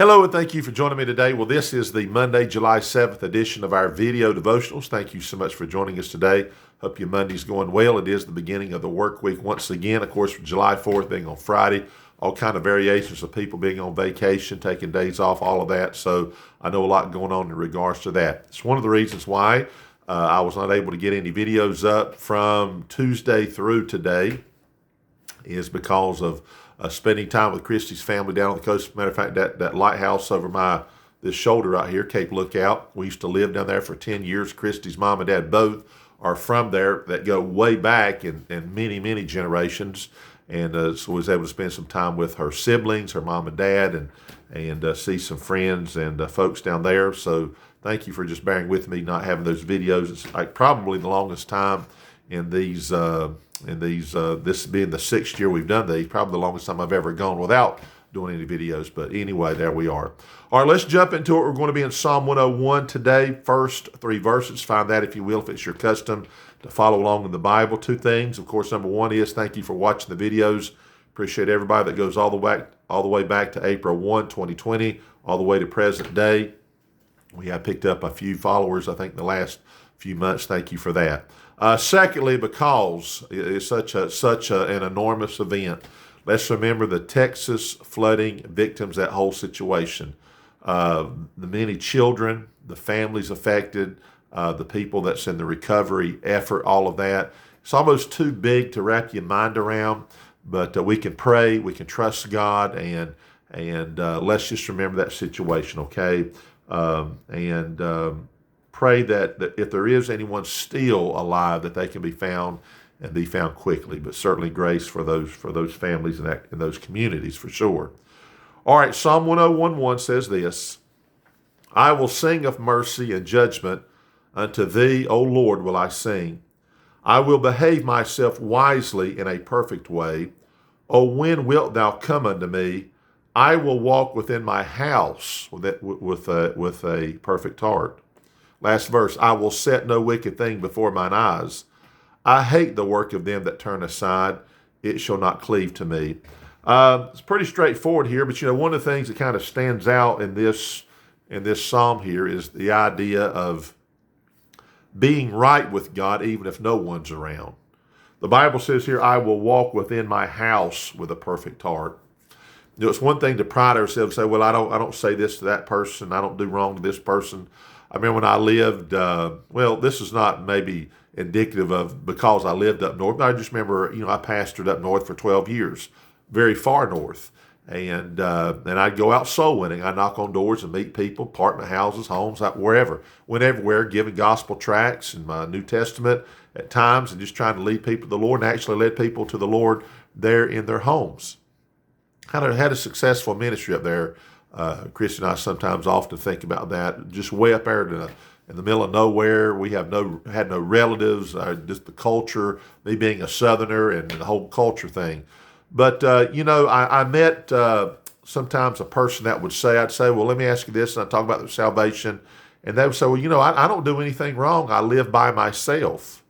Hello, and thank you for joining me today. Well, this is the Monday, July 7th edition of our video devotionals. Thank you so much for joining us today. Hope your Monday's going well. It is the beginning of the work week once again. Of course, July 4th being on Friday, all kind of variations of people being on vacation, taking days off, all of that. So I know a lot going on in regards to that. It's one of the reasons why I was not able to get any videos up from Tuesday through today is because of spending time with Christy's family down on the coast. Matter of fact, that lighthouse over this shoulder right here, Cape Lookout, we used to live down there for 10 years. Christy's mom and dad both are from there, that go way back in many, many generations. And so I was able to spend some time with her siblings, her mom and dad, and see some friends and folks down there. So thank you for just bearing with me, not having those videos. It's like probably the longest time in these, this being the 6th year we've done these, probably the longest time I've ever gone without doing any videos. But anyway, there we are. All right, let's jump into it. We're going to be in Psalm 101 today. First 3 verses. Find that, if you will, if it's your custom to follow along in the Bible. 2 things. Of course, number 1 is thank you for watching the videos. Appreciate everybody that goes all the way back to April 1, 2020, all the way to present day. We have picked up a few followers, I think, the last few months. Thank you for that. Secondly, because it's such an enormous event, let's remember the Texas flooding victims, that whole situation. The many children, the families affected, the people that's in the recovery effort, all of that. It's almost too big to wrap your mind around, but we can pray, we can trust God, and let's just remember that situation, okay? Pray that if there is anyone still alive, that they can be found and be found quickly. But certainly grace for those families and those communities for sure. All right, Psalm 101:1 says this: I will sing of mercy and judgment. Unto thee, O Lord, will I sing. I will behave myself wisely in a perfect way. O when wilt thou come unto me? I will walk within my house with a perfect heart. Last verse, I will set no wicked thing before mine eyes. I hate the work of them that turn aside. It shall not cleave to me. It's pretty straightforward here, but one of the things that kind of stands out in this psalm here is the idea of being right with God even if no one's around. The Bible says here, I will walk within my house with a perfect heart. It's one thing to pride ourselves and say, well, I don't say this to that person. I don't do wrong to this person. I remember when I lived, this is not maybe indicative of because I lived up north, but I just remember, I pastored up north for 12 years, very far north. And I'd go out soul winning. I'd knock on doors and meet people, apartment houses, homes, wherever. Went everywhere, giving gospel tracts and my New Testament at times, and just trying to lead people to the Lord, and actually led people to the Lord there in their homes. Kind of had a successful ministry up there. Chris and I sometimes often think about that. Just way up there in the middle of nowhere. We had no relatives. Just the culture, me being a Southerner, and the whole culture thing. But I met sometimes a person that would say, I'd say, well, let me ask you this, and I'd talk about their salvation, and they would say, well, I don't do anything wrong. I live by myself.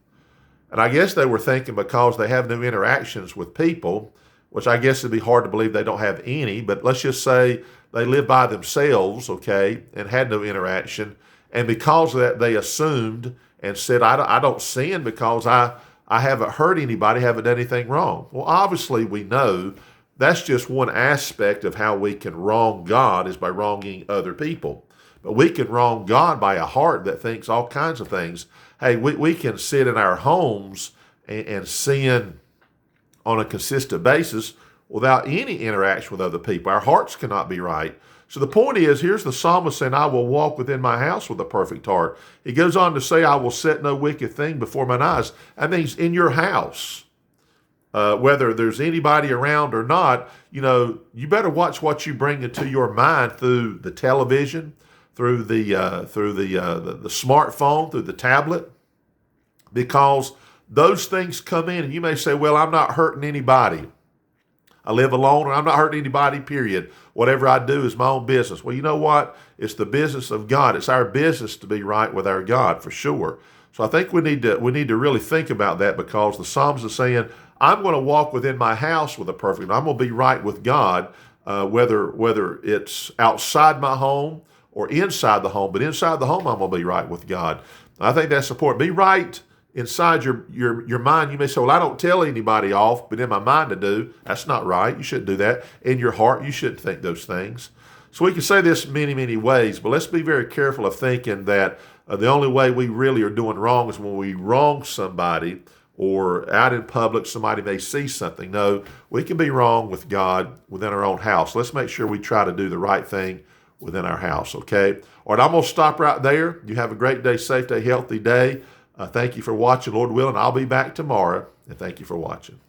And I guess they were thinking because they have no interactions with people, which I guess it'd be hard to believe they don't have any, but let's just say they live by themselves, okay, and had no interaction. And because of that, they assumed and said, I don't sin because I haven't hurt anybody, haven't done anything wrong. Well, obviously we know that's just one aspect of how we can wrong God is by wronging other people. But we can wrong God by a heart that thinks all kinds of things. Hey, we can sit in our homes and sin on a consistent basis without any interaction with other people. Our hearts cannot be right. So the point is, here's the psalmist saying, I will walk within my house with a perfect heart. He goes on to say, I will set no wicked thing before mine eyes. That means in your house, whether there's anybody around or not, you better watch what you bring into your mind through the television, through the smartphone, through the tablet, because those things come in, and you may say, well, I'm not hurting anybody. I live alone, and I'm not hurting anybody, period. Whatever I do is my own business. Well, you know what? It's the business of God. It's our business to be right with our God, for sure. So I think we need to really think about that, because the Psalms are saying, I'm going to walk within my house with a perfect, I'm going to be right with God whether it's outside my home or inside the home. But inside the home, I'm going to be right with God. I think that's important. Be right inside your mind. You may say, well, I don't tell anybody off, but in my mind I do. That's not right. You shouldn't do that. In your heart, you shouldn't think those things. So we can say this many, many ways, but let's be very careful of thinking that the only way we really are doing wrong is when we wrong somebody or out in public, somebody may see something. No, we can be wrong with God within our own house. Let's make sure we try to do the right thing within our house, okay? All right, I'm going to stop right there. You have a great day, safe day, healthy day. Thank you for watching, Lord willing. I'll be back tomorrow, and thank you for watching.